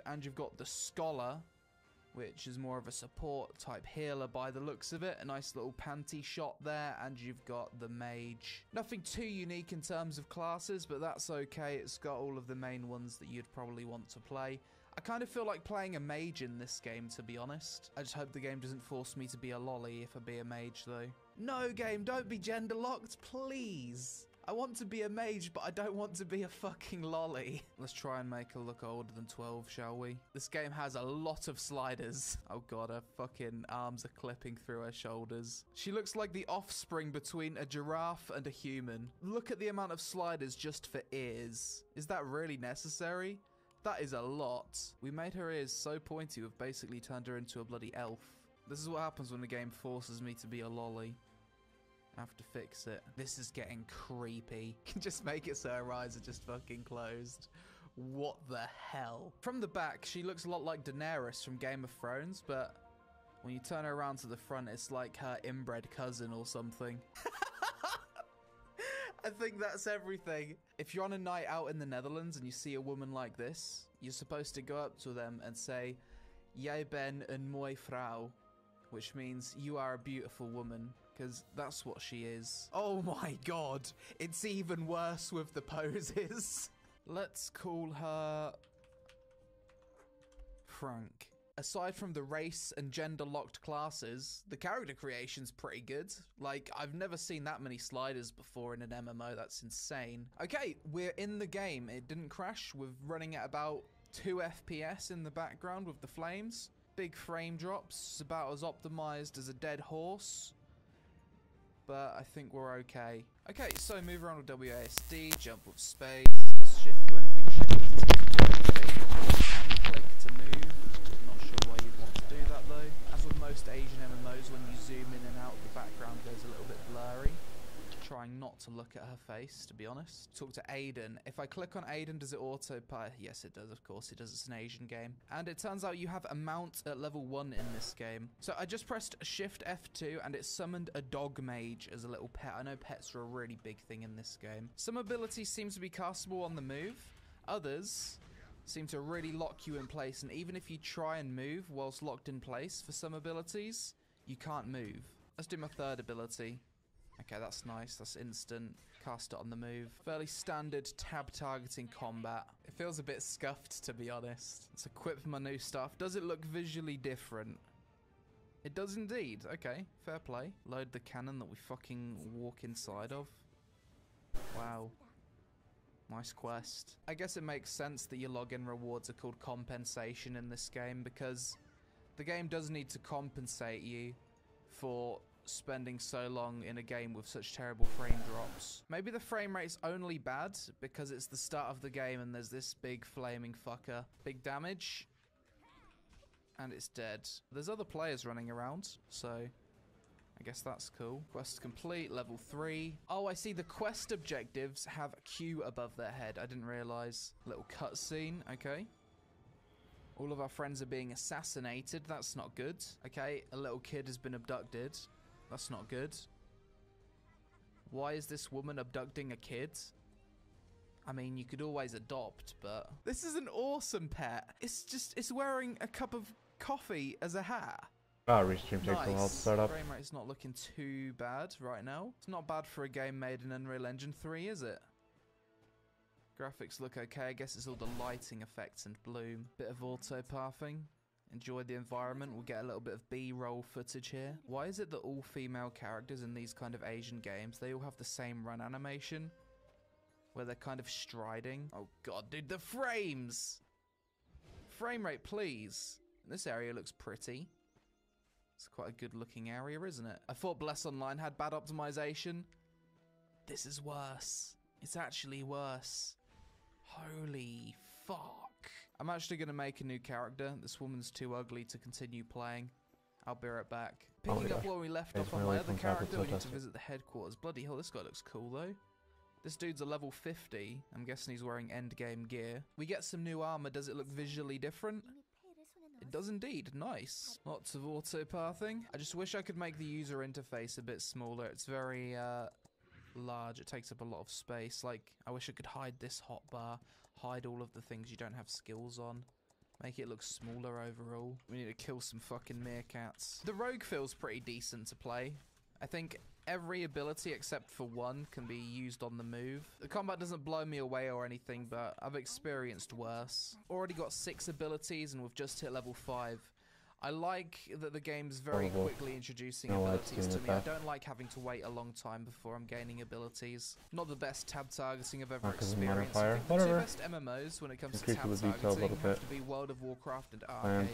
And you've got the Scholar, which is more of a support type healer by the looks of it. A nice little panty shot there. And you've got the Mage. Nothing too unique in terms of classes, but that's okay. It's got all of the main ones that you'd probably want to play. I kind of feel like playing a mage in this game, to be honest. I just hope the game doesn't force me to be a lolly if I be a mage, though. No, game, don't be gender locked, please. I want to be a mage, but I don't want to be a fucking lolly. Let's try and make her look older than 12, shall we? This game has a lot of sliders. Oh god, her fucking arms are clipping through her shoulders. She looks like the offspring between a giraffe and a human. Look at the amount of sliders just for ears. Is that really necessary? That is a lot. We made her ears so pointy we've basically turned her into a bloody elf. This is what happens when the game forces me to be a lolly. I have to fix it. This is getting creepy. Just make it so her eyes are just fucking closed. What the hell? From the back, she looks a lot like Daenerys from Game of Thrones, but when you turn her around to the front, it's like her inbred cousin or something. I think that's everything. If you're on a night out in the Netherlands and you see a woman like this, you're supposed to go up to them and say, "Jij ben een mooie vrouw," which means you are a beautiful woman, because that's what she is. Oh my god, it's even worse with the poses. Let's call her Frank. Aside from the race and gender-locked classes, the character creation's pretty good. Like, I've never seen that many sliders before in an MMO, that's insane. Okay, we're in the game. It didn't crash. We're running at about 2 FPS in the background with the flames. Big frame drops. It's about as optimized as a dead horse. But I think we're okay. Okay, so move around with WASD, jump with space, does shift do anything, shift doesn't seem to do anything, and click to move. Not sure why you'd want to do that though. As with most Asian MMOs, when you zoom in and out, the background goes a little bit blurry. Trying not to look at her face, to be honest. Talk to Aiden. If I click on Aiden, does it auto-pie? Yes, it does, of course. It does. It's an Asian game. And it turns out you have a mount at level 1 in this game. So I just pressed Shift F2 and it summoned a dog mage as a little pet. I know pets are a really big thing in this game. Some abilities seem to be castable on the move. Others seem to really lock you in place. And even if you try and move whilst locked in place for some abilities, you can't move. Let's do my third ability. Okay, that's nice. That's instant. Cast it on the move. Fairly standard tab targeting combat. It feels a bit scuffed, to be honest. Let's equip my new stuff. Does it look visually different? It does indeed. Okay, fair play. Load the cannon that we fucking walk inside of. Wow. Nice quest. I guess it makes sense that your login rewards are called compensation in this game, because the game does need to compensate you for spending so long in a game with such terrible frame drops. Maybe the frame rate's only bad because it's the start of the game and there's this big flaming fucker. Big damage. And it's dead. There's other players running around, so I guess that's cool. Quest complete, level 3. Oh, I see the quest objectives have a Q above their head. I didn't realize. Little cutscene, okay. All of our friends are being assassinated. That's not good. Okay, a little kid has been abducted. That's not good. Why is this woman abducting a kid? I mean, you could always adopt, but this is an awesome pet. It's wearing a cup of coffee as a hat. Restream takes a while to start up. Frame rate's not looking too bad right now. It's not bad for a game made in Unreal Engine 3, is it? Graphics look okay. I guess it's all the lighting effects and bloom. Bit of auto-pathing. Enjoy the environment. We'll get a little bit of B-roll footage here. Why is it that all female characters in these kind of Asian games, they all have the same run animation? Where they're kind of striding? Oh god, dude, the frames! Frame rate, please. This area looks pretty. It's quite a good looking area, isn't it? I thought Bless Online had bad optimization. This is worse. It's actually worse. Holy fuck. I'm actually going to make a new character. This woman's too ugly to continue playing. I'll be right back. Picking up where we left off on my other character, we need to visit the headquarters. Bloody hell, this guy looks cool though. This dude's a level 50. I'm guessing he's wearing endgame gear. We get some new armor. Does it look visually different? It does indeed. Nice. Lots of auto-pathing. I just wish I could make the user interface a bit smaller. It's very large. It takes up a lot of space. Like, I wish I could hide this hotbar, hide all of the things you don't have skills on. Make it look smaller overall. We need to kill some fucking meerkats. The rogue feels pretty decent to play. I think every ability except for one can be used on the move. The combat doesn't blow me away or anything, but I've experienced worse. Already got 6 abilities and we've just hit level 5. I like that the game's very quickly introducing abilities to me. I don't like having to wait a long time before I'm gaining abilities. Not the best tab targeting I've ever experienced. I think the 2 best MMOs when it comes to tab targeting have to be World of Warcraft and Arcade.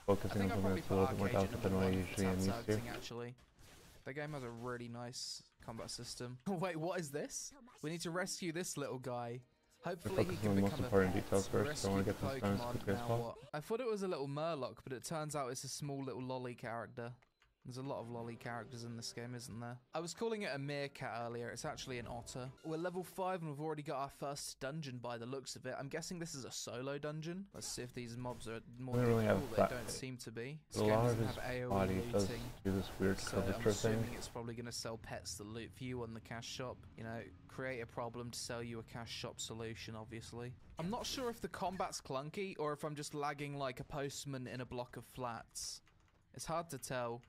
Focusing on something that's a little bit more delicate than what I usually am used to. Actually. The game has a really nice combat system. Wait, what is this? We need to rescue this little guy. Hopefully he can become a pet. Details first, so I want to get this done as quickly as possible. I thought it was a little Murloc, but it turns out it's a small little lolly character. There's a lot of lolly characters in this game, isn't there? I was calling it a meerkat earlier. It's actually an otter. We're level 5 and we've already got our first dungeon by the looks of it. I'm guessing this is a solo dungeon. Let's see if these mobs are more difficult. They don't seem to be. A lot of his body does do this weird curvature thing. I'm assuming it's probably going to sell pets that loot for you on the cash shop. You know, create a problem to sell you a cash shop solution, obviously. I'm not sure if the combat's clunky or if I'm just lagging like a postman in a block of flats. It's hard to tell.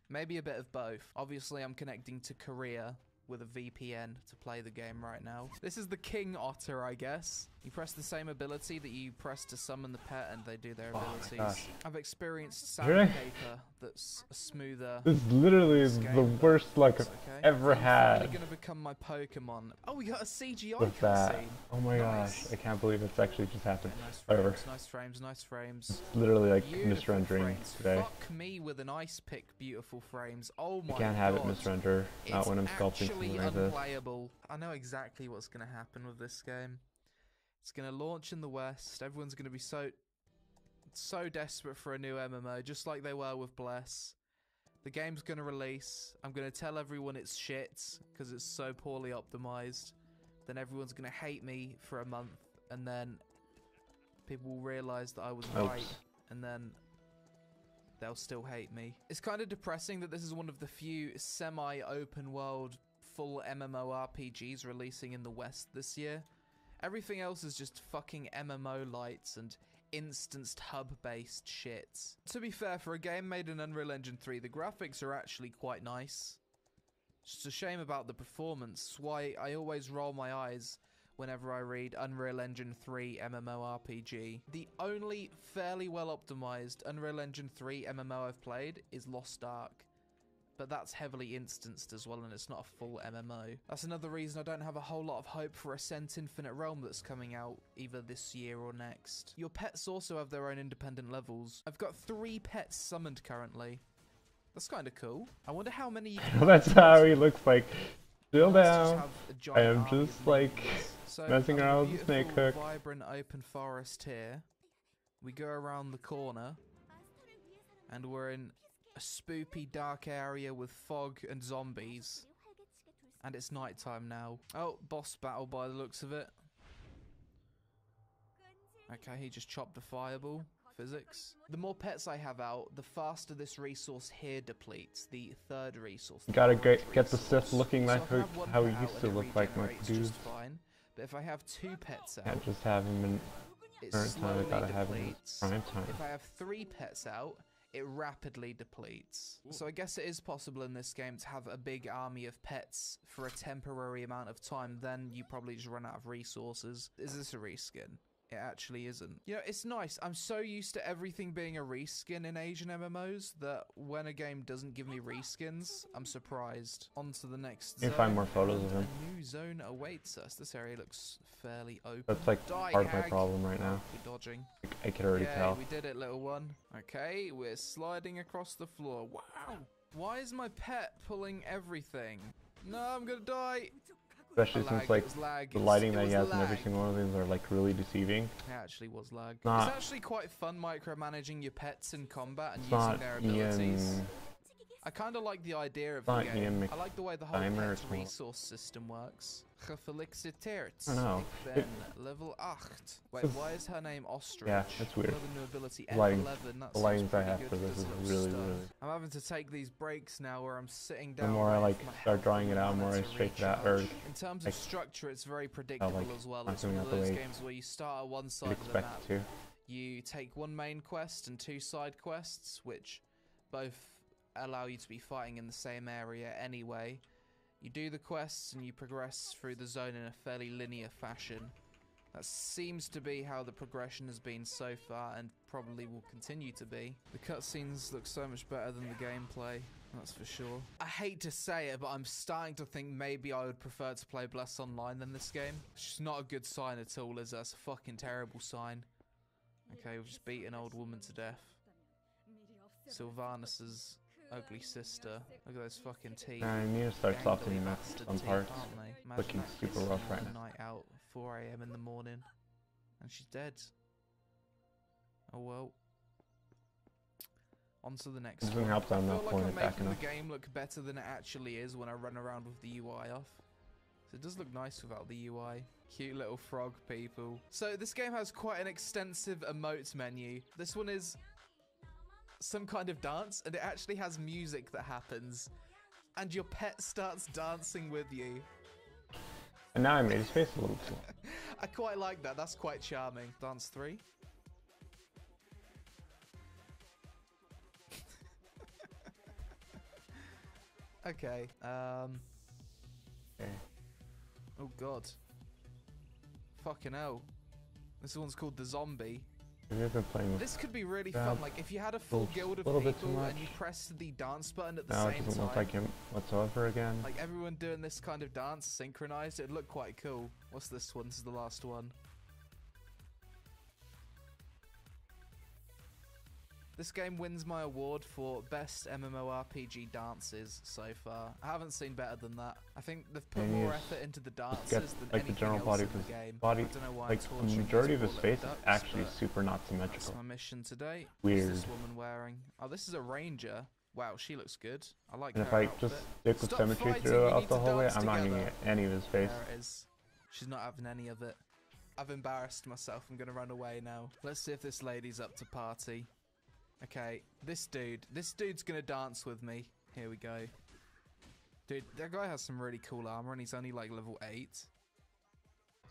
Maybe a bit of both. Obviously, I'm connecting to Korea with a VPN to play the game right now. This is the King Otter, I guess. You press the that you press to summon the pet and they do their abilities. I've experienced sandpaper that's a smoother. This is literally the worst luck I've ever had. It's gonna become my Pokemon. Oh, we got a CGI cutscene. Oh my gosh, I can't believe it's actually just happened. Nice frames, nice frames. It's literally like misrendering today. Fuck me with an ice pick, beautiful frames. Oh my god. You can't have it misrender, not when I'm sculpting something like this. Unplayable. I know exactly what's gonna happen with this game. It's going to launch in the West. Everyone's going to be so desperate for a new MMO, just like they were with Bless. The game's going to release. I'm going to tell everyone it's shit because it's so poorly optimized. Then everyone's going to hate me for a month, and then people will realize that I was right, and then they'll still hate me. It's kind of depressing that this is one of the few semi-open world full MMORPGs releasing in the West this year. Everything else is just fucking MMO lights and instanced hub-based shit. To be fair, for a game made in Unreal Engine 3, the graphics are actually quite nice. Just a shame about the performance. Why I always roll my eyes whenever I read Unreal Engine 3 MMORPG. The only fairly well-optimized Unreal Engine 3 MMO I've played is Lost Ark. But that's heavily instanced as well, and it's not a full MMO. That's another reason I don't have a whole lot of hope for Ascent Infinite Realm that's coming out either this year or next. Your pets also have their own independent levels. I've got 3 pets summoned currently. That's kind of cool. I wonder how many you can That's how he looks like. Still down. I am just like messing around with the snake hook. Vibrant open forest here. We go around the corner, and we're in a spoopy dark area with fog and zombies. And it's nighttime now. Oh, boss battle by the looks of it. Okay, he just chopped a fireball. Physics. The more pets I have out, the faster this resource here depletes. The third resource. Gotta get the Sith looking like how he used to look like my dude. Fine. But if I have 2 pets out, can't just have him in current time, I gotta have him in prime time. If I have 3 pets out, it rapidly depletes. So I guess it is possible in this game to have a big army of pets for a temporary amount of time, then you probably just run out of resources. Is this a reskin? It actually isn't. You know, it's nice. I'm so used to everything being a reskin in Asian MMOs that when a game doesn't give me reskins, I'm surprised. On to the next zone. You can find more photos of him. A new zone awaits us. This area looks fairly open. That's like part of my problem right now. We're dodging. I can already tell. We did it, little one. Okay, we're sliding across the floor. Wow! Why is my pet pulling everything? No, I'm gonna die! Especially since like the lighting that he has in every single one of these are like really deceiving. It actually was lag. It's actually quite fun micromanaging your pets in combat and using their abilities. I kind of like the idea of the game. I like the way the whole pet resource system works. Gefeliciteerd. I don't know. Level 8. Wait, why is her name Ostrich? Yeah, that's weird. New ability The lightings I have for this is really. I'm having to take these breaks now where I'm sitting down. The more I like start drawing it out, the more I straight that urge. In terms of structure, it's very predictable as well. It's one of those games where you start at one side of the map. You take one main quest and 2 side quests, which both allow you to be fighting in the same area anyway. You do the quests and you progress through the zone in a fairly linear fashion. That seems to be how the progression has been so far, and probably will continue to be. The cutscenes look so much better than the gameplay, that's for sure. I hate to say it, but I'm starting to think maybe I would prefer to play Bless Online than this game. It's just not a good sign at all, is it? That's a fucking terrible sign. Okay, we've just beaten an old woman to death. Sylvanus's ugly sister. Look at those fucking teeth. I need to start softening up some parts. Looking super rough right now. Night out, 4 AM in the morning, and she's dead. Oh well. On to the next one. Doesn't help that I'm not pulling it back making enough. the game look better than it actually is when I run around with the UI off. So it does look nice without the UI. Cute little frog people. So this game has quite an extensive emotes menu. This one is some kind of dance, and it actually has music that happens, and your pet starts dancing with you. And now I made his face a little small. I quite like that. That's quite charming. Dance 3. Okay. Okay. Oh god. Fucking hell. This one's called the Zombie. We've been playing with This could be really fun. Like if you had a full guild of people and you pressed the dance button at the now same it doesn't time. look like him whatsoever again. Like everyone doing this kind of dance synchronized, it'd look quite cool. What's this one? This is the last one. This game wins my award for best MMORPG dances so far. I haven't seen better than that. I think they've put more effort into the dances than like the anything general else body in of the his game. body, I don't know why like I'm the majority of his torturing face these is ducks, actually but super not that's symmetrical. my mission today. Weird. What's this woman wearing? Oh, this is a ranger. Wow, she looks good. I like And her if I just stick with Stop symmetry fighting, throughout the whole way, I'm not together. gonna get any of his face. There it is. She's not having any of it. I've embarrassed myself. I'm gonna run away now. Let's see if this lady's up to party. Okay, this dude's gonna dance with me. Here we go. Dude, that guy has some really cool armor and he's only like level 8.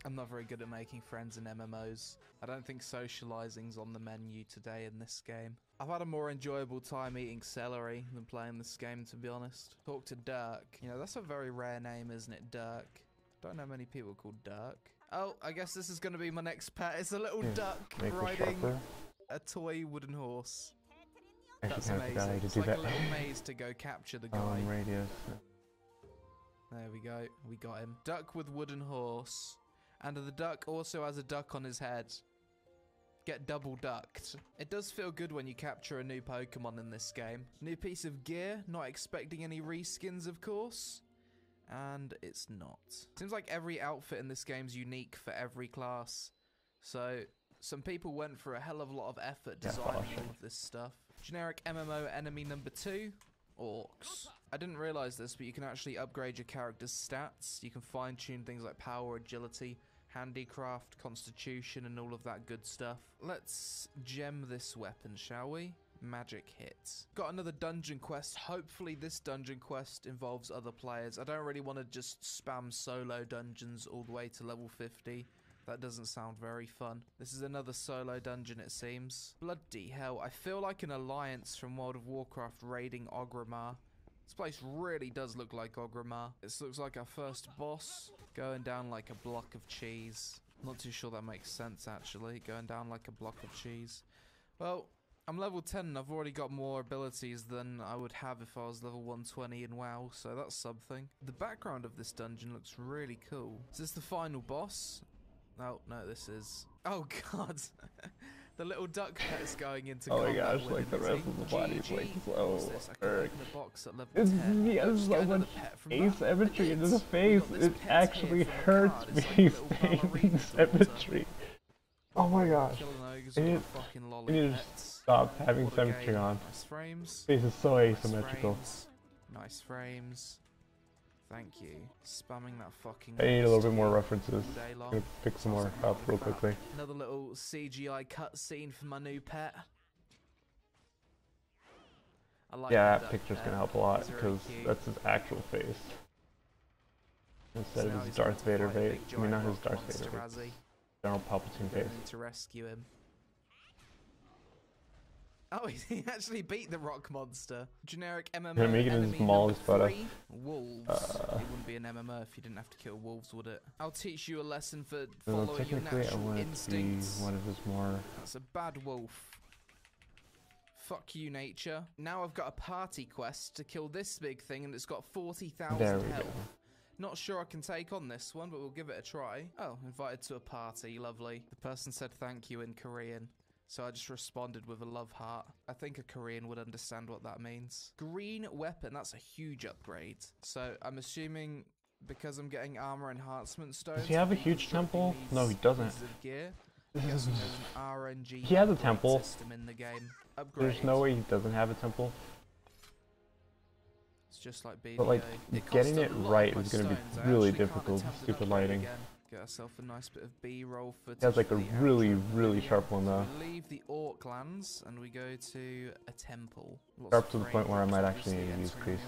I'm not very good at making friends in MMOs. I don't think socializing's on the menu today in this game. I've had a more enjoyable time eating celery than playing this game, to be honest. Talk to Dirk. You know, that's a very rare name, isn't it, Dirk? Don't know many people called Dirk. Oh, I guess this is gonna be my next pet. It's a little duck riding a toy wooden horse. That's amazing. It's like a little maze to go capture the guy. Radius. There we go. We got him. Duck with wooden horse. And the duck also has a duck on his head. Get double ducked. It does feel good when you capture a new Pokemon in this game. New piece of gear. Not expecting any reskins, of course. And it's not. Seems like every outfit in this game's unique for every class. So some people went for a hell of a lot of effort designing all of this stuff. Generic MMO enemy number 2, Orcs. I didn't realize this, but you can actually upgrade your character's stats. You can fine-tune things like power, agility, handicraft, constitution, and all of that good stuff. Let's gem this weapon, shall we? Magic hit. Got another dungeon quest. Hopefully this dungeon quest involves other players. I don't really want to just spam solo dungeons all the way to level 50. That doesn't sound very fun. This is another solo dungeon, it seems. Bloody hell, I feel like an alliance from World of Warcraft raiding Orgrimmar. This place really does look like Orgrimmar. This looks like our first boss. Going down like a block of cheese. Not too sure that makes sense, actually. Going down like a block of cheese. Well, I'm level 10 and I've already got more abilities than I would have if I was level 120 in WoW, so that's something. The background of this dungeon looks really cool. Is this the final boss? Oh, no, this is... Oh, God. The little duck pet is going into combat. Oh my gosh, like the rest of the body's like so hurt. It's me as so much asymmetry into the face. It actually hurts me seeing symmetry. Oh my gosh. I need to stop having symmetry on. Nice frames. Face is so asymmetrical. Nice frames. Thank you. Spamming that fucking... I need a little bit more references. I'm gonna pick some more up real quickly. Another little CGI cutscene for my new pet. I like that picture's gonna help a lot because that's his actual face. Instead of his Darth Vader face. I mean, not his Darth Vader face. General Palpatine face. To rescue him. Oh, he actually beat the rock monster. Generic MMO. Gonna make it as small as photo. Wolves. It wouldn't be an MMO if you didn't have to kill wolves, would it? I'll teach you a lesson for following your natural instincts. What is this more? That's a bad wolf. Fuck you, nature. Now I've got a party quest to kill this big thing, and it's got 40,000 health. Not sure I can take on this one, but we'll give it a try. Oh, invited to a party. Lovely. The person said thank you in Korean, so I just responded with a love heart. I think a Korean would understand what that means. Green weapon. That's a huge upgrade. So I'm assuming because I'm getting armor enhancement stones. Does he have a huge temple? No, he doesn't. Gear. There's an RNG. He has a temple. System in the game. Upgrade. There's no way he doesn't have a temple. It's just like BDO. But like, getting it right is going to be really difficult. Stupid lighting. Get ourselves a nice bit of B-roll footage. He has like a really sharp one though. We leave the Orc lands and we go to a temple. Sharp to the point where I might actually need to use Crease.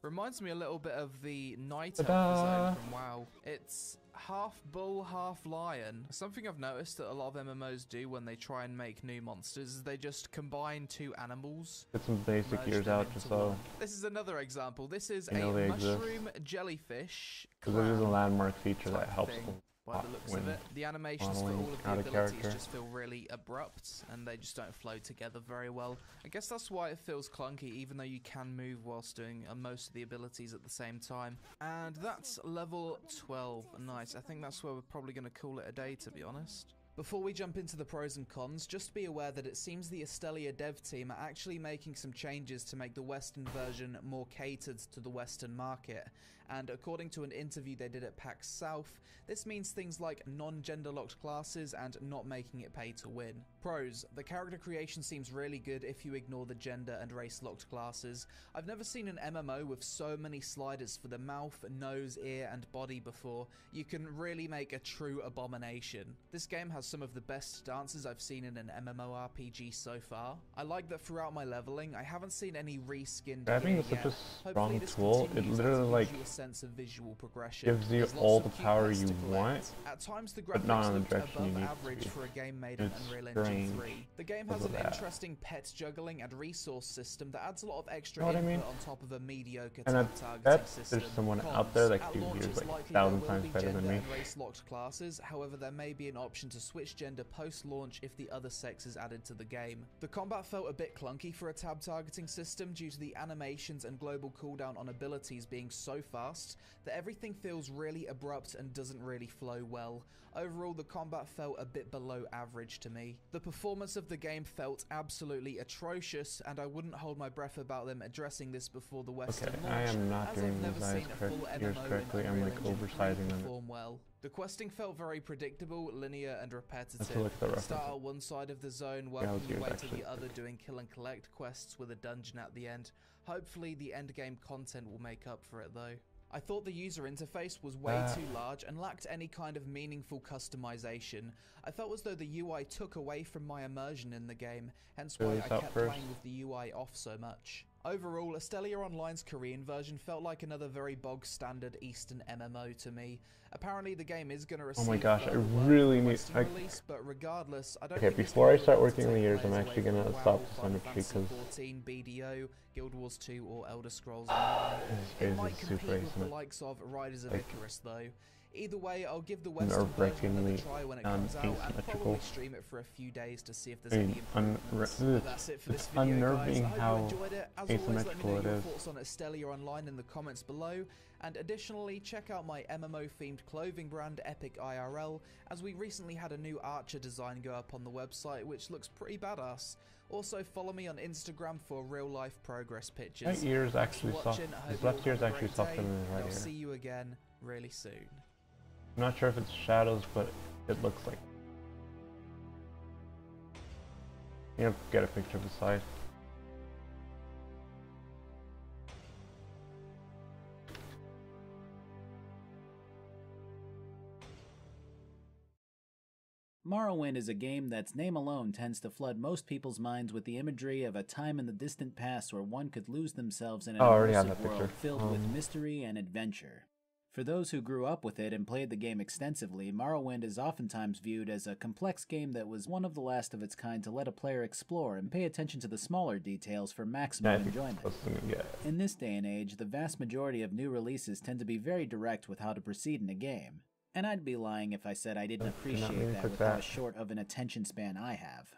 Reminds me a little bit of the Night Elf zone from WoW. It's half bull, half lion. Something I've noticed that a lot of MMOs do when they try and make new monsters is they just combine two animals. Get some basic ears out just so. This is another example. This is a mushroom jellyfish. Because it is a landmark feature that helps them. By the looks of it, the animations for all of the abilities just feel really abrupt and they just don't flow together very well. I guess that's why it feels clunky, even though you can move whilst doing most of the abilities at the same time. And that's level 12. Nice. I think that's where we're probably going to call it a day, to be honest. Before we jump into the pros and cons, just be aware that it seems the Astelia dev team are actually making some changes to make the Western version more catered to the Western market. And according to an interview they did at PAX South, this means things like non-gender locked classes and not making it pay to win. Pros: the character creation seems really good if you ignore the gender and race locked classes. I've never seen an MMO with so many sliders for the mouth, nose, ear and body before. You can really make a true abomination. This game has some of the best dances I've seen in an MMORPG so far. I like that throughout my leveling, I haven't seen any reskinned Grabbing is such a strong tool. It literally like sense of visual progression. Gives you all the power you want, at times the but not graphics on the looked direction you above need average to. for a game made in Unreal Engine 3. The game has an interesting pet juggling and resource system that adds a lot of extra input on top of a mediocre tab targeting system. There's someone out there that can do like 1,000 times better than me. Race-locked classes, however there may be an option to switch gender post-launch if the other sex is added to the game. The combat felt a bit clunky for a tab targeting system due to the animations and global cooldown on abilities being so fast that everything feels really abrupt and doesn't really flow well. Overall, the combat felt a bit below average to me. The performance of the game felt absolutely atrocious, and I wouldn't hold my breath about them addressing this before the Western launch. I am not doing these ears correctly, I'm like oversizing them. Well. The questing felt very predictable, linear and repetitive. Start on one side of the zone, working your way to the other, doing kill and collect quests with a dungeon at the end. Hopefully the end game content will make up for it though. I thought the user interface was way too large and lacked any kind of meaningful customization. I felt as though the UI took away from my immersion in the game, hence why I kept playing with the UI off so much. Overall, Astelia Online's Korean version felt like another very bog-standard Eastern MMO to me. Apparently, the game is going to receive I really need release, but regardless, I don't okay, before I start working the years, I'm actually going to stop the symmetry because 14, BDO, Guild Wars 2, or Elder Scrolls Online. It might compete with the likes of Riders of Icarus, though. Either way, I'll give the Western version another try when it comes out and probably stream it for a few days to see if there's any improvements. That's it for this video, guys. I hope you enjoyed it. As always, let me know your thoughts on Astelia Online in the comments below. And additionally, check out my MMO-themed clothing brand, Epic IRL, as we recently had a new Archer design go up on the website, which looks pretty badass. Also, follow me on Instagram for real-life progress pictures. My ear is actually soft. His left ear is actually softer than his right ear. I'll see you again really soon. I'm not sure if it's shadows, but it looks like. You have to get a picture of the side. Morrowind is a game that's name alone tends to flood most people's minds with the imagery of a time in the distant past where one could lose themselves in an immersive world filled with mystery and adventure. For those who grew up with it and played the game extensively, Morrowind is oftentimes viewed as a complex game that was one of the last of its kind to let a player explore and pay attention to the smaller details for maximum enjoyment. In this day and age, the vast majority of new releases tend to be very direct with how to proceed in a game, and I'd be lying if I said I didn't appreciate that with how short of an attention span I have.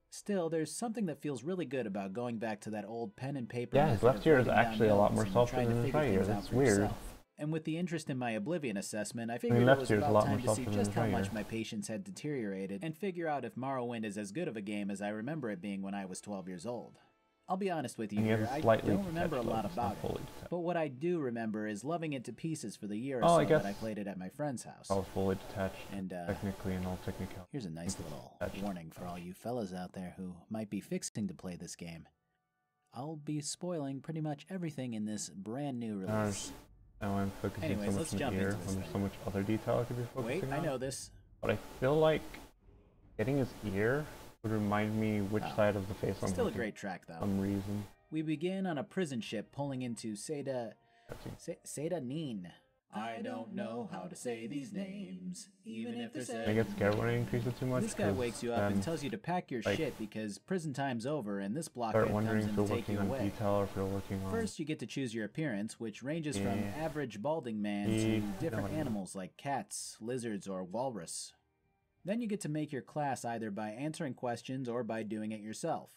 Still, there's something that feels really good about going back to that old pen and paper. Yeah, his left ear is actually a lot more soft than his right ear. That's weird. And with the interest in my Oblivion assessment, I figured it was about time to see just how much my patience had deteriorated and figure out if Morrowind is as good of a game as I remember it being when I was 12 years old. I'll be honest with you here, I don't remember a lot about it, but what I do remember is loving it to pieces for the year or so that I played it at my friend's house. I was fully detached, and technically and all technical. Here's a nice little warning for all you fellas out there who might be fixing to play this game. I'll be spoiling pretty much everything in this brand new release. Now I'm focusing so much on the ear when there's so much other detail I could be focusing on. I know this. But I feel like getting his ear would remind me which side of the face I'm still a great track, though. For some reason. We begin on a prison ship pulling into Seda Neen. I don't know how to say these names, even if they're said. I get scared when I increase it too much. This guy wakes you up and tells you to pack your shit because prison time's over and this blockhead comes in to take you away. First, you get to choose your appearance, which ranges from average balding man to different animals like cats, lizards, or walrus. Then you get to make your class either by answering questions or by doing it yourself.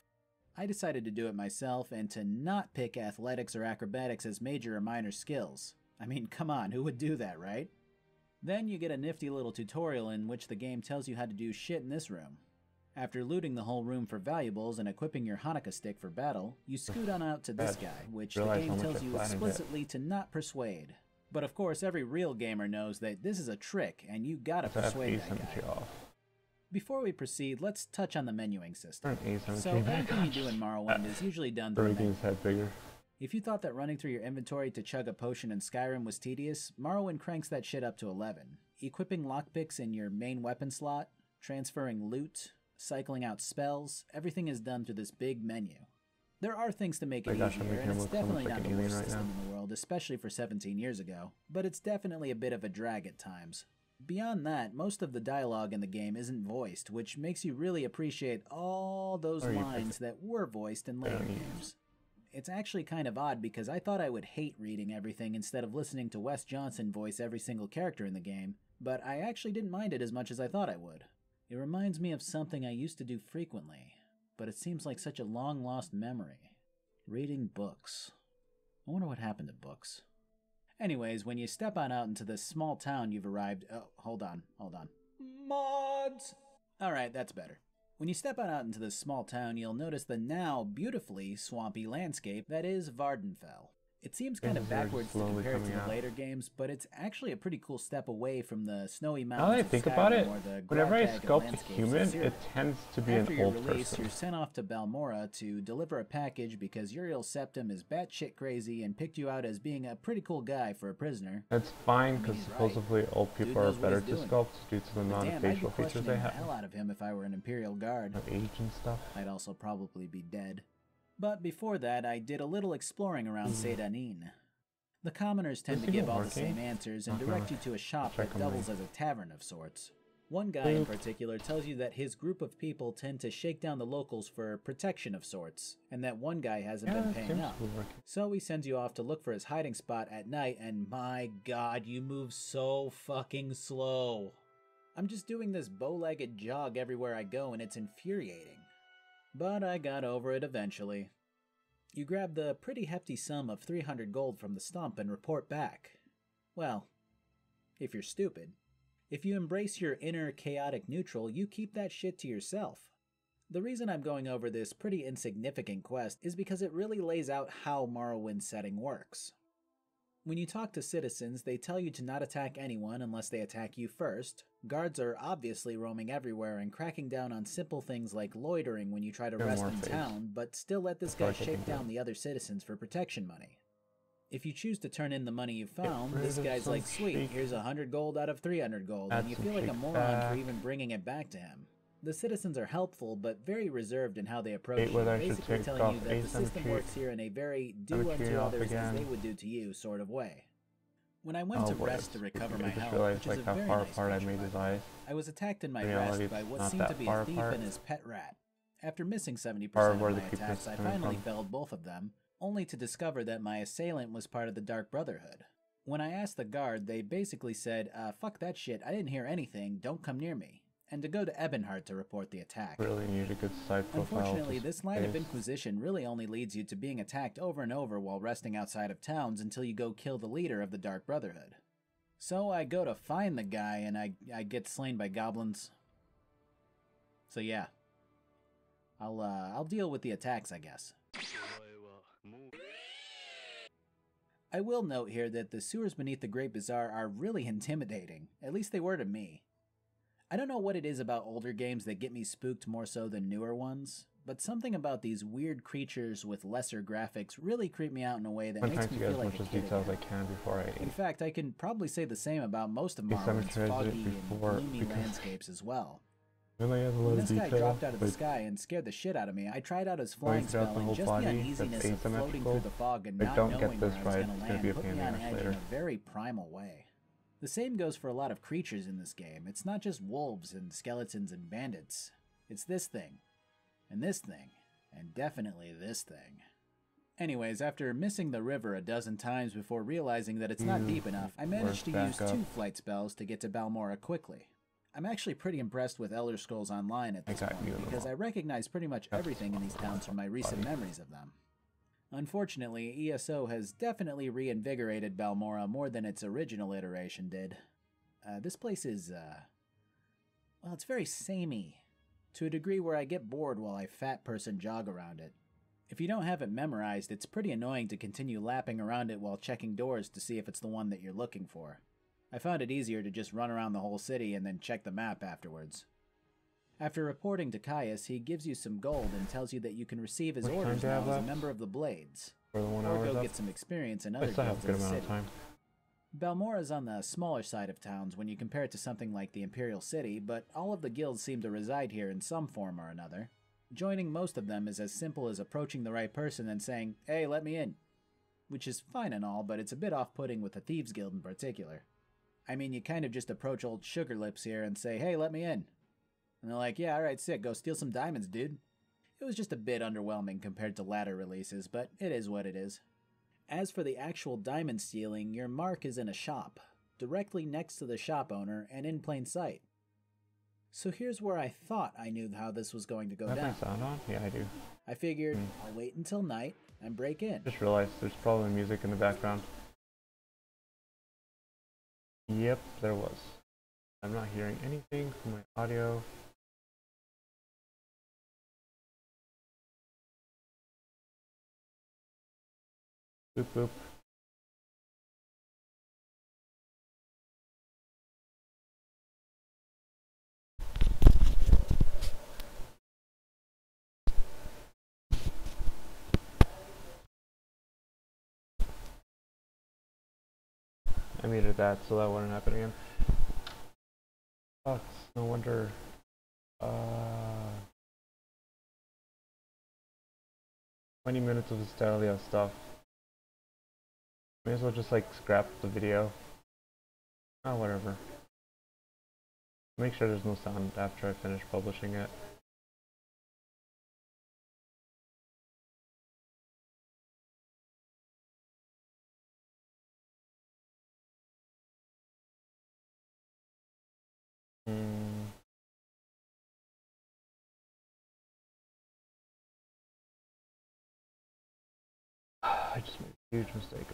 I decided to do it myself and to not pick athletics or acrobatics as major or minor skills. I mean, come on, who would do that, right? Then you get a nifty little tutorial in which the game tells you how to do shit in this room. After looting the whole room for valuables and equipping your Hanukkah stick for battle, you scoot on out to this guy, which the game tells you explicitly to not persuade. But of course, every real gamer knows that this is a trick, and you gotta persuade that guy. Before we proceed, let's touch on the menuing system. So everything you do in Morrowind is usually done through the menu. If you thought that running through your inventory to chug a potion in Skyrim was tedious, Morrowind cranks that shit up to 11. Equipping lockpicks in your main weapon slot, transferring loot, cycling out spells, everything is done through this big menu. There are things to make it easier, and it's definitely not the worst system in the world, especially for 17 years ago, but it's definitely a bit of a drag at times. Beyond that, most of the dialogue in the game isn't voiced, which makes you really appreciate all those lines that were voiced in later games. It's actually kind of odd because I thought I would hate reading everything instead of listening to Wes Johnson voice every single character in the game, but I actually didn't mind it as much as I thought I would. It reminds me of something I used to do frequently, but it seems like such a long-lost memory. Reading books. I wonder what happened to books. Anyways, when you step on out into this small town you've arrived... Oh, hold on. Mods! Alright, that's better. When you step on out into this small town, you'll notice the now beautifully swampy landscape that is Vardenfell. It seems kind of backwards to compare it to the later games, but it's actually a pretty cool step away from the snowy mountains. Now that I think about it, whenever I sculpt a human, it tends to be an old person. You're sent off to Balmora to deliver a package because Uriel Septim is batshit crazy and picked you out as being a pretty cool guy for a prisoner. That's fine, because supposedly old people are better to sculpt due to the non-facial features they have. I'd be questioning the hell out of him if I were an Imperial Guard. Age and stuff. I'd also probably be dead. But before that, I did a little exploring around Seda Neen. The commoners tend to give all the same answers and direct you to a shop that doubles as a tavern of sorts. One guy in particular tells you that his group of people tend to shake down the locals for protection of sorts, and that one guy hasn't been paying up. So he sends you off to look for his hiding spot at night, and my god, you move so fucking slow. I'm just doing this bow-legged jog everywhere I go, and it's infuriating. But I got over it eventually. You grab the pretty hefty sum of 300 gold from the stump and report back. Well, if you're stupid. If you embrace your inner chaotic neutral, you keep that shit to yourself. The reason I'm going over this pretty insignificant quest is because it really lays out how Morrowind's setting works. When you talk to citizens, they tell you to not attack anyone unless they attack you first. Guards are obviously roaming everywhere and cracking down on simple things like loitering when you try to rest in town, but still let this guy shake down the other citizens for protection money. If you choose to turn in the money you found, this guy's like, sweet, here's 100 gold out of 300 gold, and you feel like a moron for even bringing it back to him. The citizens are helpful, but very reserved in how they approach you, basically telling you that the system works here in a very do unto others as they would do to you sort of way. When I went to rest to recover my health, which is like a how very far nice apart I feature, made his eyes. I was attacked in my In rest reality, by what not seemed that to be far a thief apart. and his pet rat. After missing 70% Or of where my the creepers attacks, I coming finally from. felled both of them, only to discover that my assailant was part of the Dark Brotherhood. When I asked the guard, they basically said, fuck that shit, I didn't hear anything, don't come near me, and to go to Ebonheart to report the attack. Really need a good side profile. Unfortunately, this line of Inquisition really only leads you to being attacked over and over while resting outside of towns until you go kill the leader of the Dark Brotherhood. So I go to find the guy and I get slain by goblins. So yeah. I'll deal with the attacks, I guess. I will note here that the sewers beneath the Great Bazaar are really intimidating. At least they were to me. I don't know what it is about older games that get me spooked more so than newer ones, but something about these weird creatures with lesser graphics really creep me out in a way that makes me feel like a kid again. I'm trying to get as much detail as I can before I... In fact, I can probably say the same about most of Morrowind's foggy and gloomy landscapes as well. When this guy dropped out of the sky and scared the shit out of me, I tried out his flying spell, and just the uneasiness of floating through the fog and not knowing where I was going to land put me on edge in a very primal way. The same goes for a lot of creatures in this game. It's not just wolves and skeletons and bandits. It's this thing, and definitely this thing. Anyways, after missing the river a dozen times before realizing that it's not deep enough, I managed to use 2 flight spells to get to Balmora quickly. I'm actually pretty impressed with Elder Scrolls Online at this point, because I recognize pretty much everything in these towns from my recent memories of them. Unfortunately, ESO has definitely reinvigorated Balmora more than its original iteration did. This place is, well, it's very samey, to a degree where I get bored while I fat person jog around it. If you don't have it memorized, it's pretty annoying to continue lapping around it while checking doors to see if it's the one that you're looking for. I found it easier to just run around the whole city and then check the map afterwards. After reporting to Caius, he gives you some gold and tells you that you can receive his orders now as a member of the Blades, or go get some experience in other guilds in the city. Balmora is on the smaller side of towns when you compare it to something like the Imperial City, but all of the guilds seem to reside here in some form or another. Joining most of them is as simple as approaching the right person and saying, "Hey, let me in," which is fine and all, but it's a bit off-putting with the Thieves Guild in particular. I mean, you kind of just approach old Sugar Lips here and say, "Hey, let me in." And they're like, "Yeah, alright, sick, go steal some diamonds, dude." It was just a bit underwhelming compared to latter releases, but it is what it is. As for the actual diamond stealing, your mark is in a shop, directly next to the shop owner and in plain sight. So here's where I thought I knew how this was going to go down. Sound on? Yeah, I do. I figured I'll wait until night and break in. Just realized there's probably music in the background. Yep, there was. I'm not hearing anything from my audio. Boop boop. I muted that so that wouldn't happen again. Sucks. No wonder. 20 minutes of Estalia stuff. May as well just like scrap the video. Oh, whatever. Make sure there's no sound after I finish publishing it. I just made a huge mistake.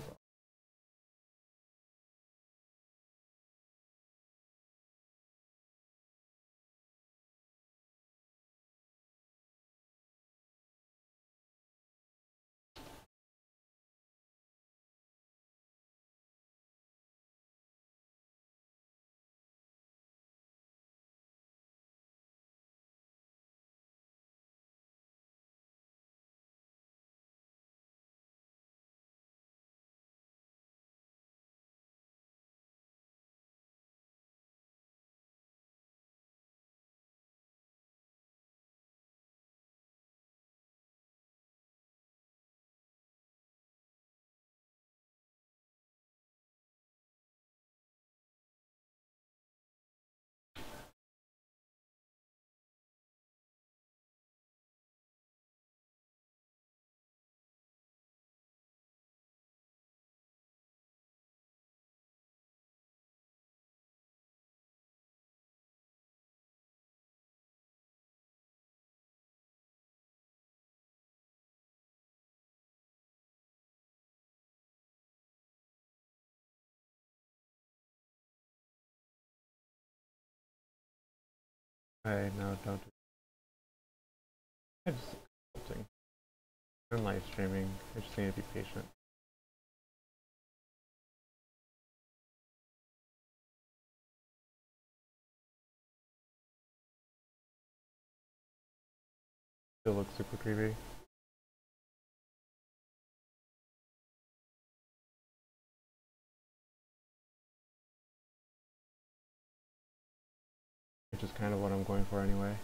Hey, no, don't do it. I'm just sculpting. I'm live streaming. I just need to be patient. Still looks super creepy. Which is kind of what I'm going for anyway.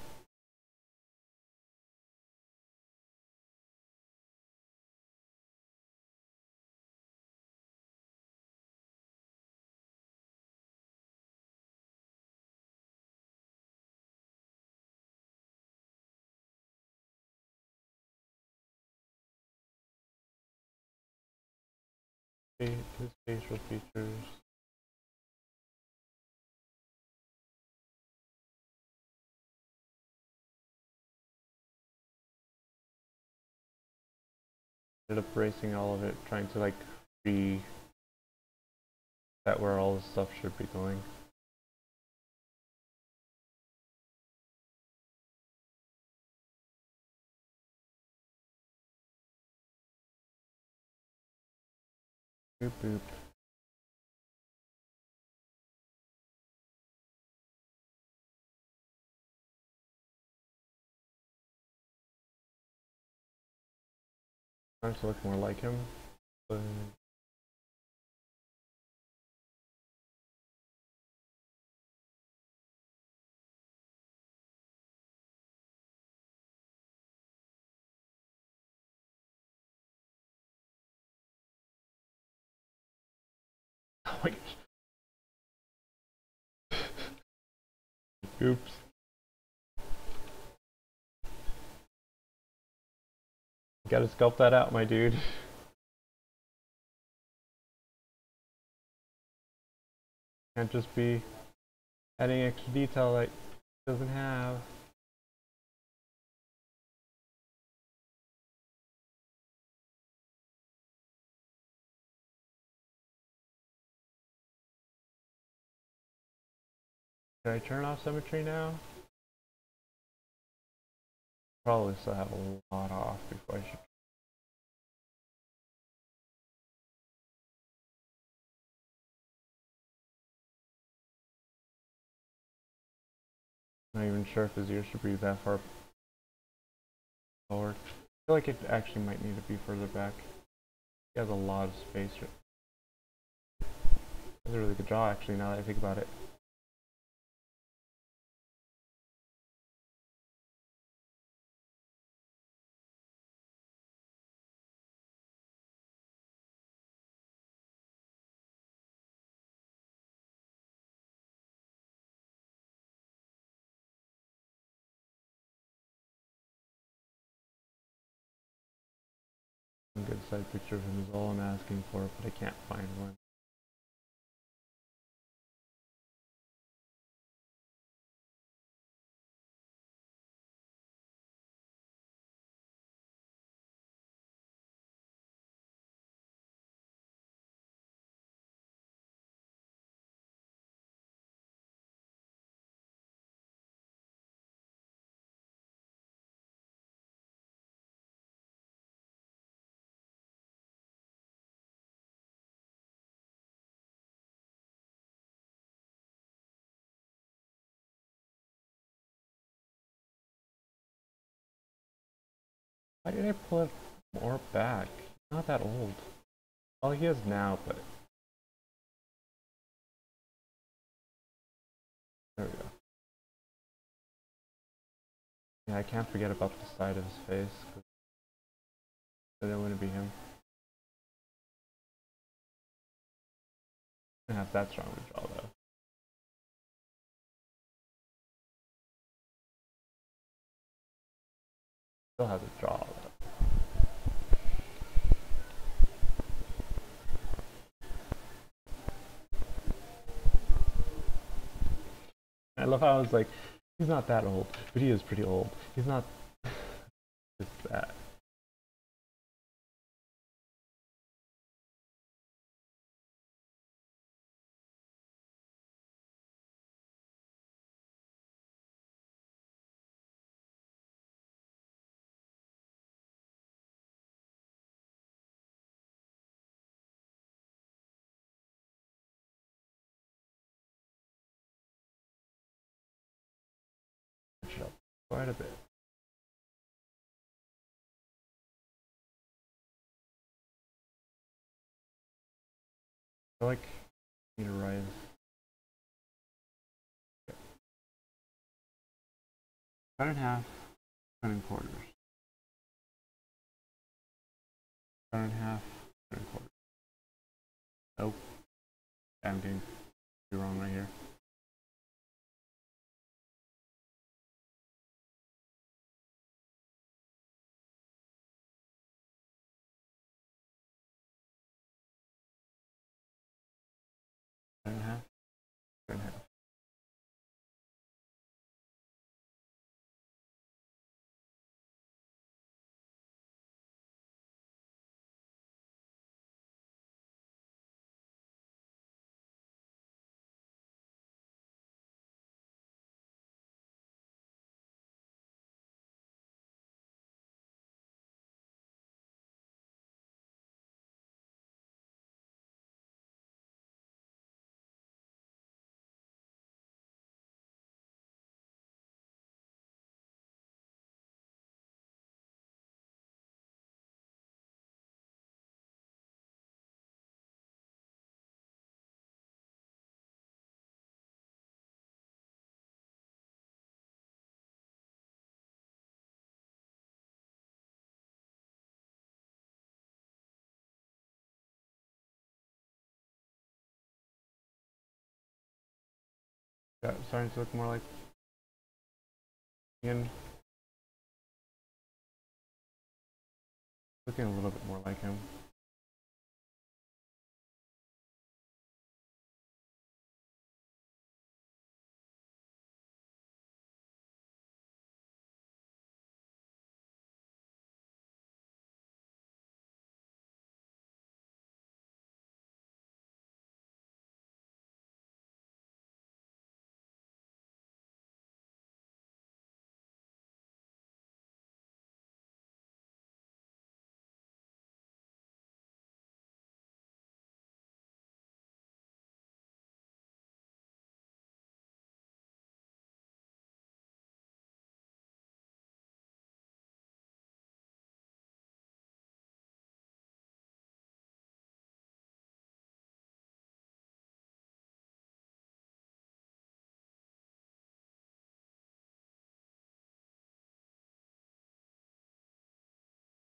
His facial features. Ended up erasing all of it, trying to like be that where all the stuff should be going. Boop boop. Trying to look more like him, but oh my gosh. Oops. You gotta sculpt that out, my dude. Can't just be adding extra detail that it doesn't have. Should I turn off symmetry now? Probably still have a lot off before I should. Not even sure if his ears should be that far forward. I feel like it actually might need to be further back. He has a lot of space here. That's a really good jaw actually, now that I think about it. A good side picture of him is all I'm asking for, but I can't find one. Why did I pull it more back? He's not that old. Well, he is now, but... There we go. Yeah, I can't forget about the side of his face, because that wouldn't be him. I don't have that strong of a jaw, though. Still has a jaw, though. I love how I was like, he's not that old, but he is pretty old. He's not just that. quite a bit. I feel like I need to rise. 1.5, 1.25. 1.5, 1.25. Nope. I'm getting wrong right here. One and a half. One and a half. Yeah, starting to look more like Ian. Looking a little bit more like him.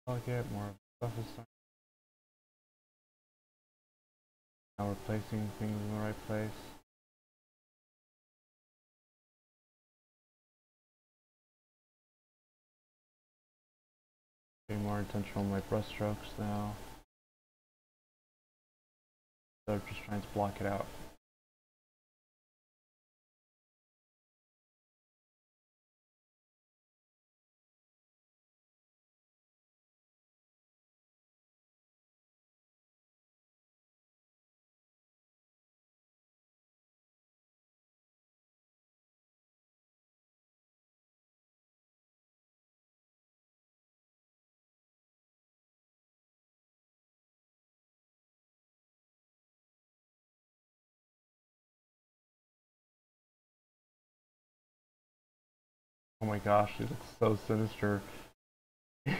I'll get more stuff this time. Now we're placing things in the right place. Being more intentional with my brush strokes now. Instead of just trying to block it out. Oh my gosh, he looks so sinister. I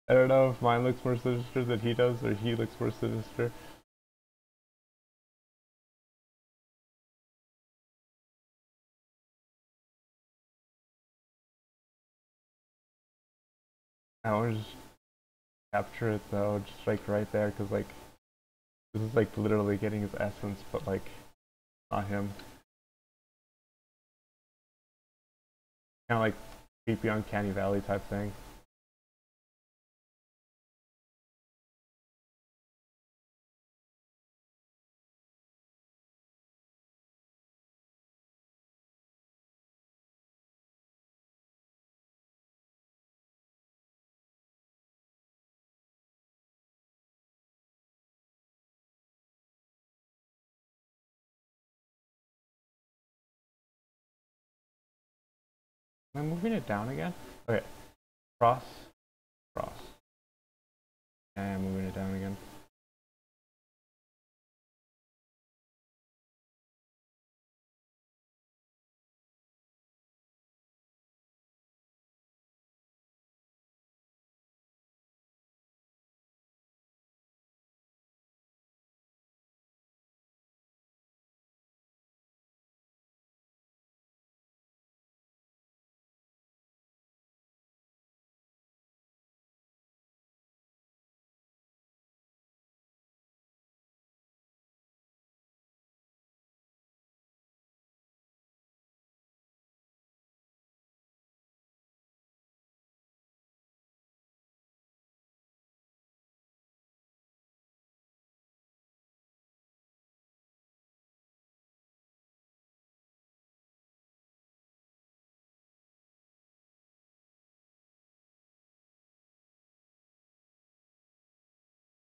don't know if mine looks more sinister than he does, or he looks more sinister. I want to just capture it though, just like right there, because like, this is like literally getting his essence, but like, not him. Kind of like creepy Uncanny Valley type thing. Am I moving it down again? Okay. Cross. Cross. I am moving it down again.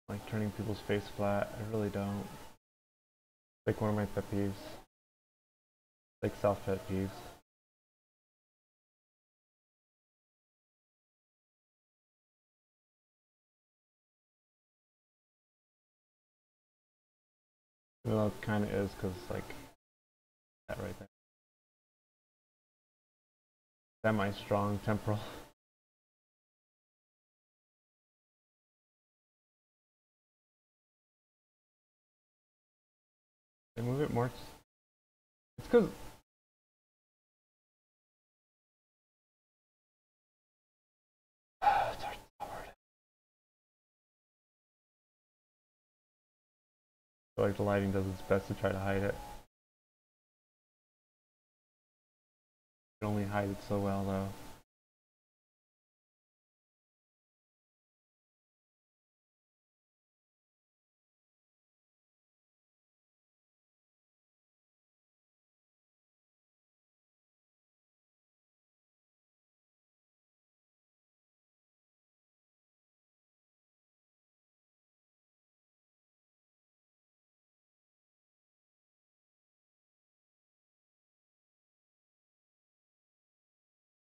like turning people's face flat. I really don't. Like one of my pet peeves. Like self pet peeves. Even though it kind of is, because like that right there. Semi-strong temporal. They move it more. It's because it's hard. I feel like the lighting does its best to try to hide it. It only hides it so well though.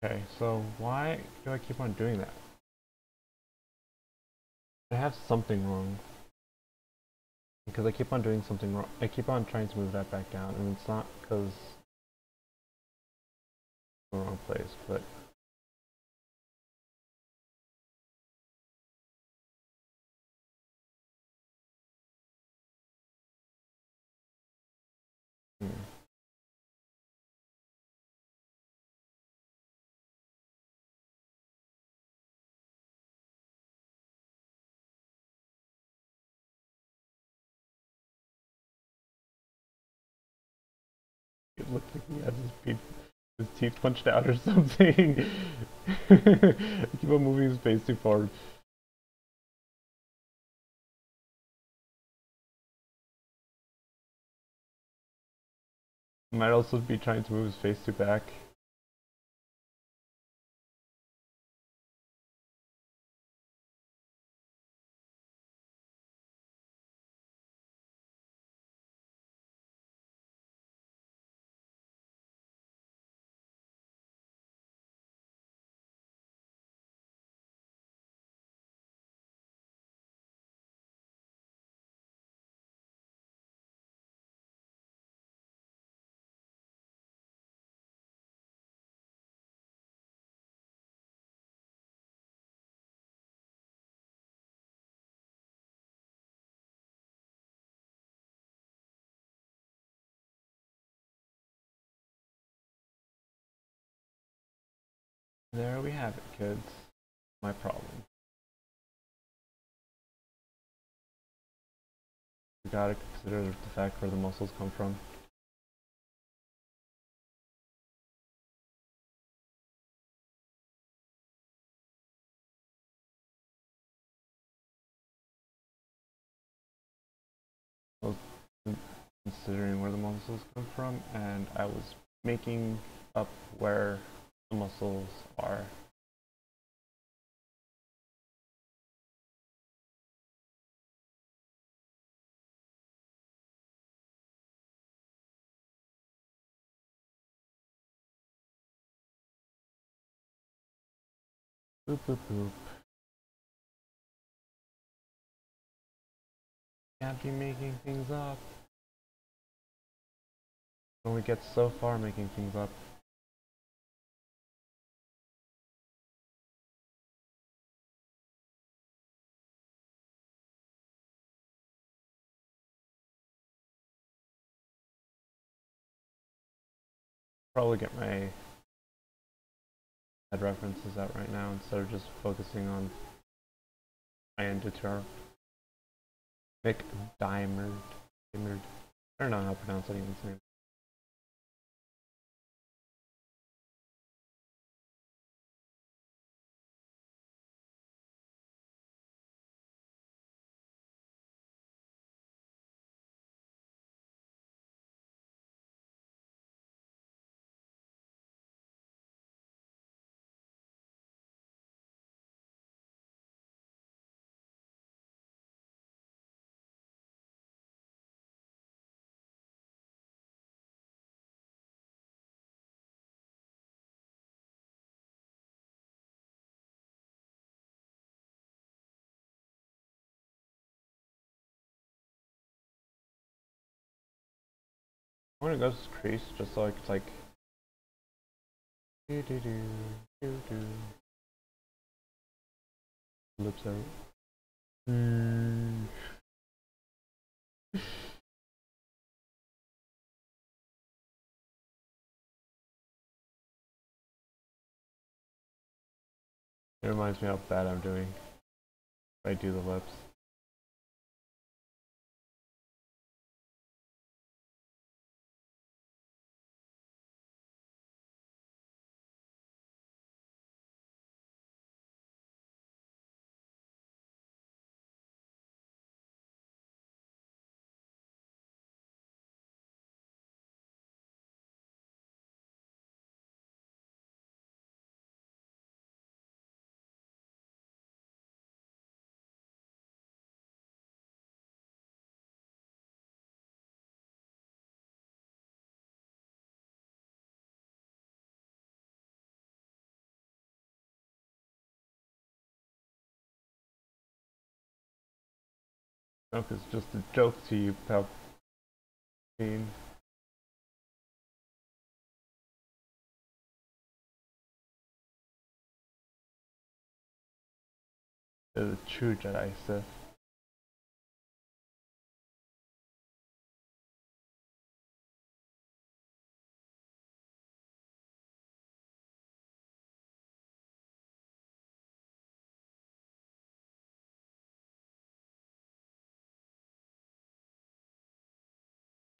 Okay, so why do I keep on doing that? I have something wrong. Because I keep on doing something wrong. I keep on trying to move that back down, and it's not because I'm in the wrong place, but it looks like he has his teeth punched out or something. I keep on moving his face too forward. Might also be trying to move his face too back. There we have it, kids. My problem. We gotta consider the fact where the muscles come from. Considering where the muscles come from, and I was making up where the muscles are. Boop boop boop. Can't be making things up. Only get so far making things up. Probably get my head references out right now instead of just focusing on my editor. McDiarmid. I don't know how to pronounce anyone's name. I want to go to this crease just so it's like. Lips out. It reminds me how bad I'm doing if I do the lips. No, it's just a joke to you, pal. The true Jedi Sith.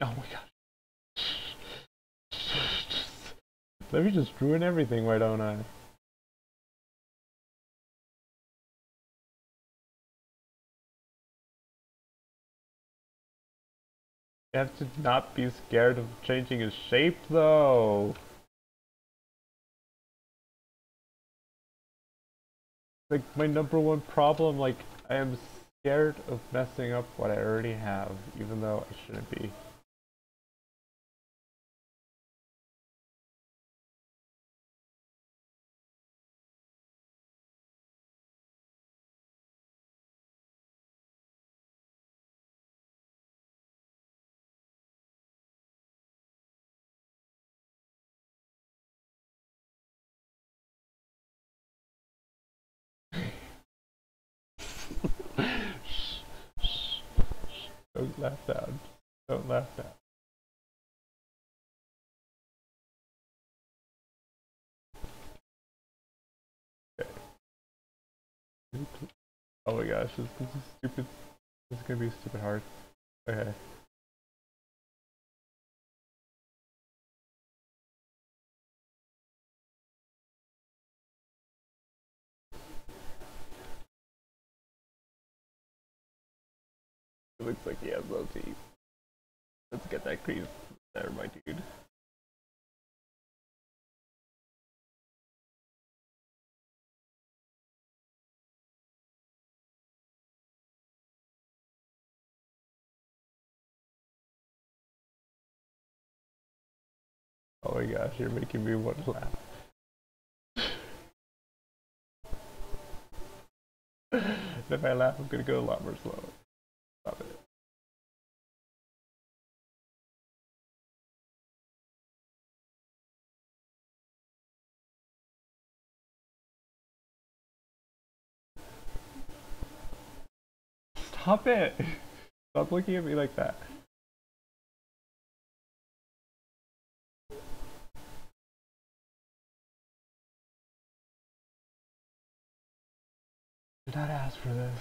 Oh my god. Let me just ruin everything, why don't I? You have to not be scared of changing his shape, though. Like, my #1 problem, like, I am scared of messing up what I already have, even though I shouldn't be. Don't laugh down. Don't laugh down. Okay. Oh my gosh, this is stupid. This is gonna be stupid hard. Okay. It looks like he has low teeth. Let's get that crease there, my dude. Oh my gosh, you're making me want to laugh. If I laugh, I'm gonna go a lot more slow. Stop it. Stop it! Stop looking at me like that. Did not ask for this.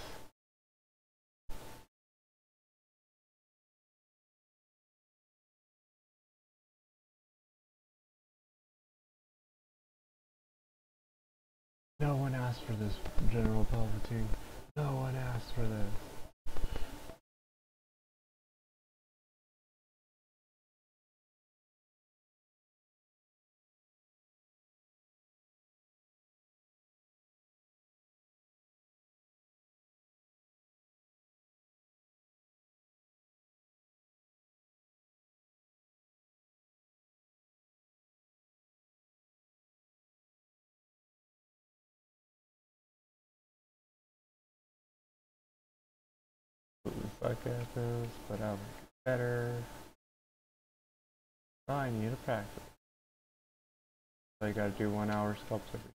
No one asked for this, General Palpatine. No one asked for this. Suck at this, but I'll make it better. Oh, I need to practice. So I gotta do 1 hour sculpts every day.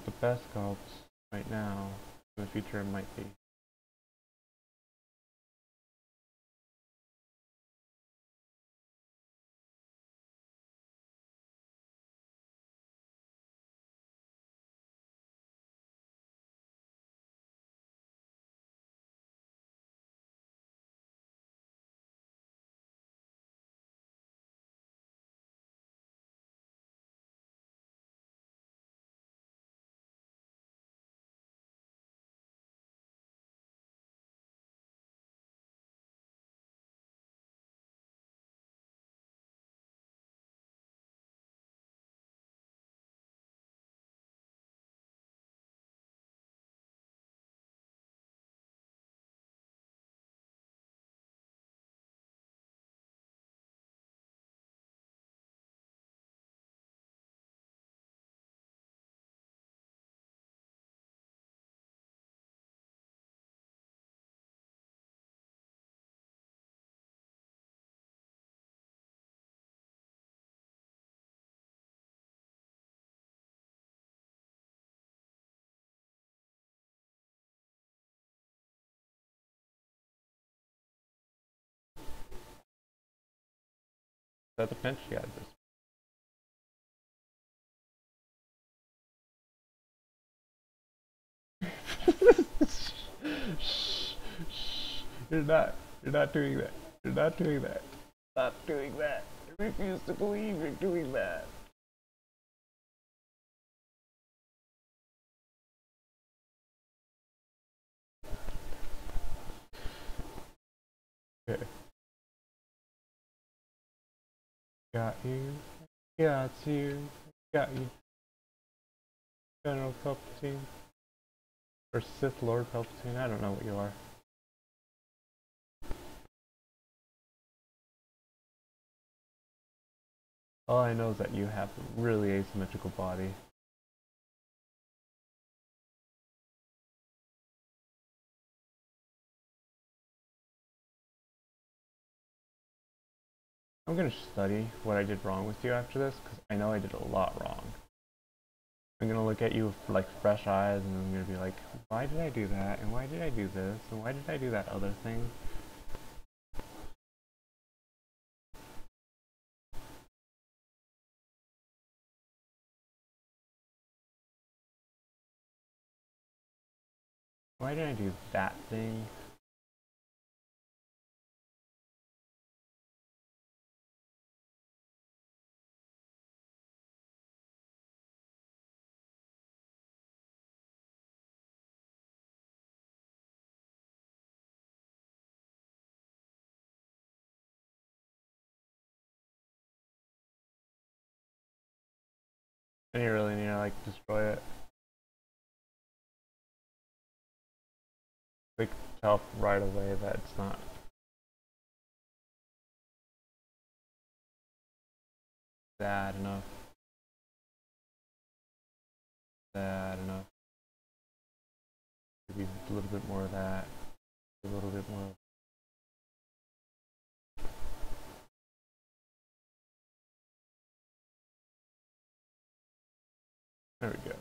The best sculpts right now, in the future it might be. Is that the pinch? Yeah, this. Shh, shh. You're not doing that. You're not doing that. Stop doing that. I refuse to believe you're doing that. Okay. Got you. Got you. Got you. General Palpatine. Or Sith Lord Palpatine. I don't know what you are. All I know is that you have a really asymmetrical body. I'm gonna study what I did wrong with you after this, because I know I did a lot wrong. I'm gonna look at you with like fresh eyes, and I'm gonna be like, why did I do that? And why did I do this? And why did I do that other thing? Why did I do that thing? And you really need to like destroy it. Like tell right away that it's not bad enough. Bad enough. Maybe a little bit more of that. A little bit more. There we go.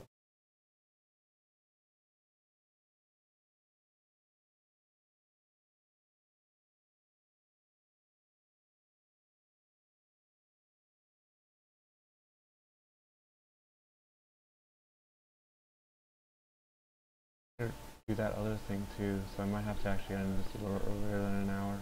Do that other thing too, so I might have to actually end this a little earlier than an hour.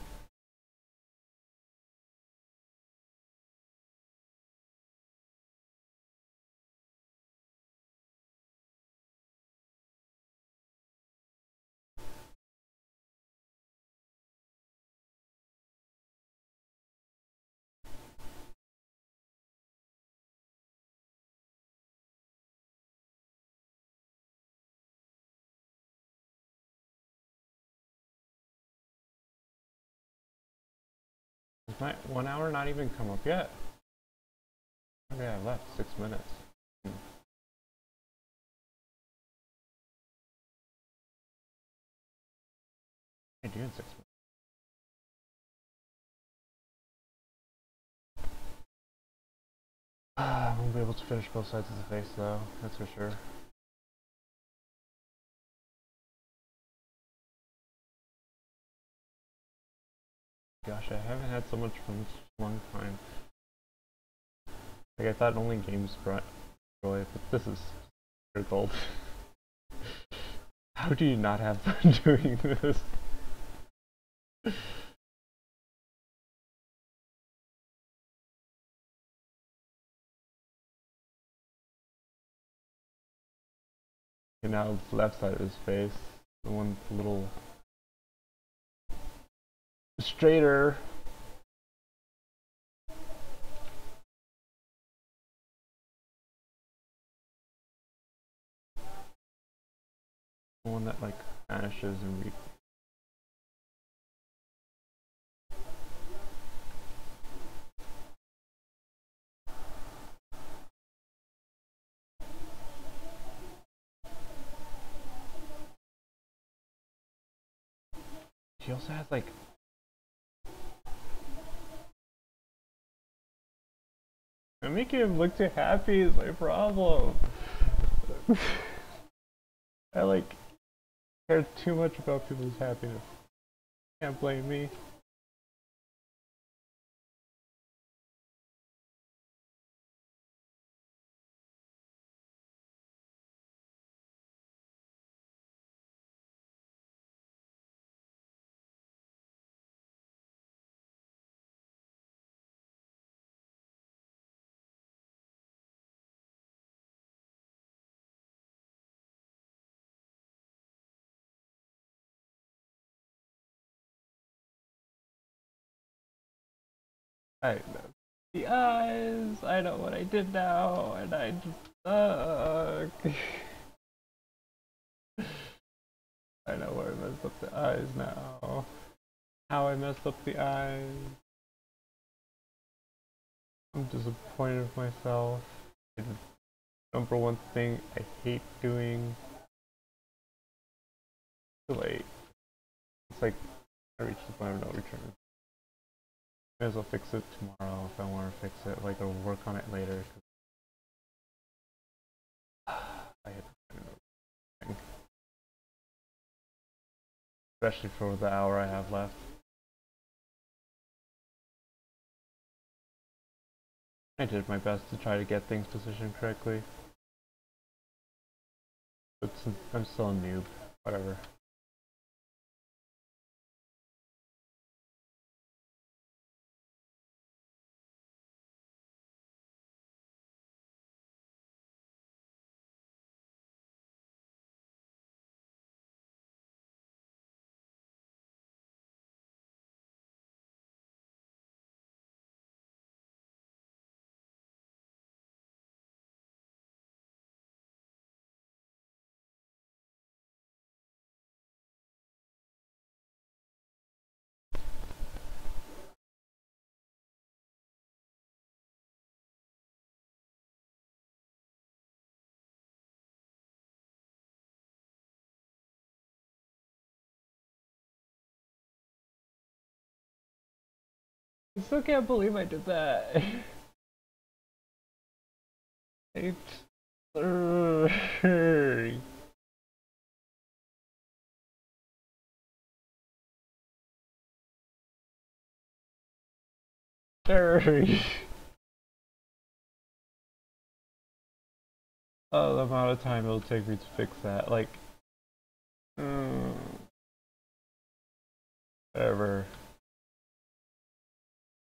Has my 1 hour not even come up yet? Okay, I've left 6 minutes. I do in 6 months. I won't be able to finish both sides of the face though, that's for sure. Gosh, I haven't had so much fun in such a long time. Like, I thought only games brought joy, but this is pure gold. How do you not have fun doing this? And now the left side of his face, the one a little straighter. The one that like vanishes and she also has like I'm making him look too happy is my problem. I like care too much about people's happiness. Can't blame me. The eyes! I know what I did now, and I just suck. I know where I messed up the eyes now. How I messed up the eyes. I'm disappointed with myself. It's the number one thing I hate doing. Too late. It's like I reached the point of no return. May as well fix it tomorrow if I want to fix it, like, or work on it later. I hate the thing. Especially for the hour I have left. I did my best to try to get things positioned correctly. But I'm still a noob. Whatever. I still can't believe I did that. Oh, the amount of time it'll take me to fix that, like, whatever.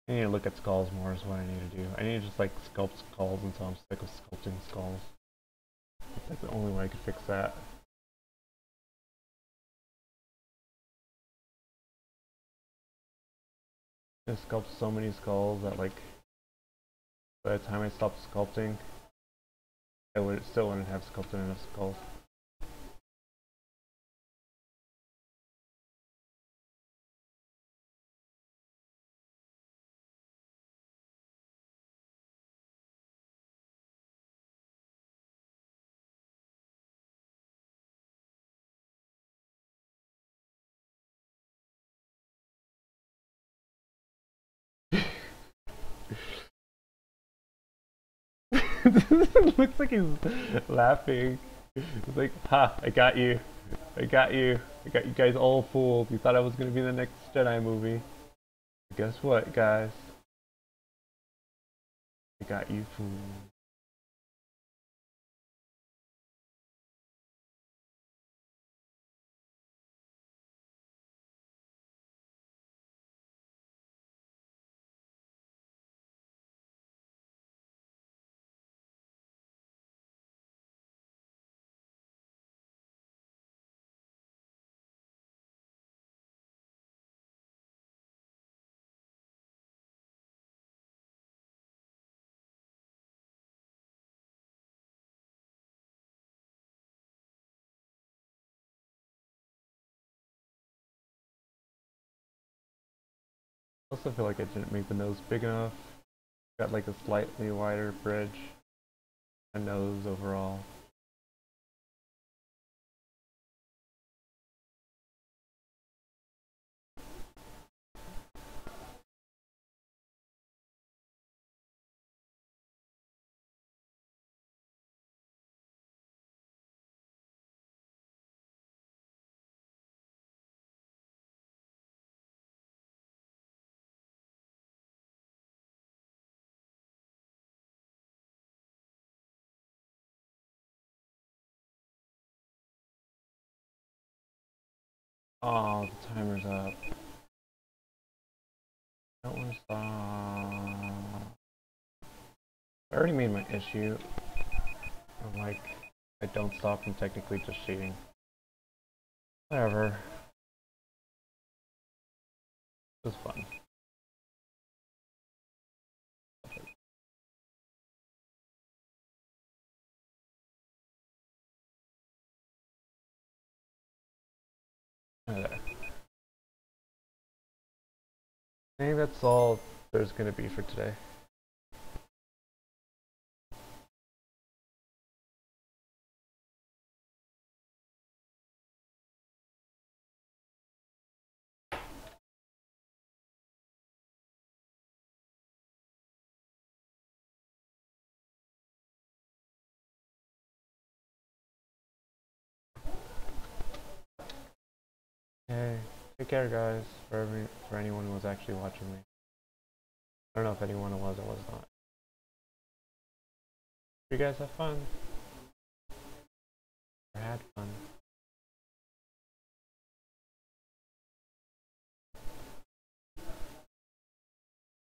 I need to look at skulls more is what I need to do. I need to just like sculpt skulls until I'm sick of sculpting skulls. It's like the only way I could fix that. I sculpt so many skulls that like by the time I stopped sculpting, I still wouldn't have sculpted enough skulls. Looks like he's laughing. He's like, ha, I got you. I got you. I got you guys all fooled. You thought I was gonna be the next Jedi movie. Guess what, guys? I got you fooled. I also feel like I didn't make the nose big enough. Got like a slightly wider bridge. My nose overall. Oh, the timer's up. I don't want to stop. I already made my issue. I'm like, I don't stop, I'm technically just cheating. Whatever. It was fun. There. I think that's all there's gonna be for today. Hey, take care guys, for anyone who was actually watching me. I don't know if anyone was or was not. You guys have fun. Or had fun.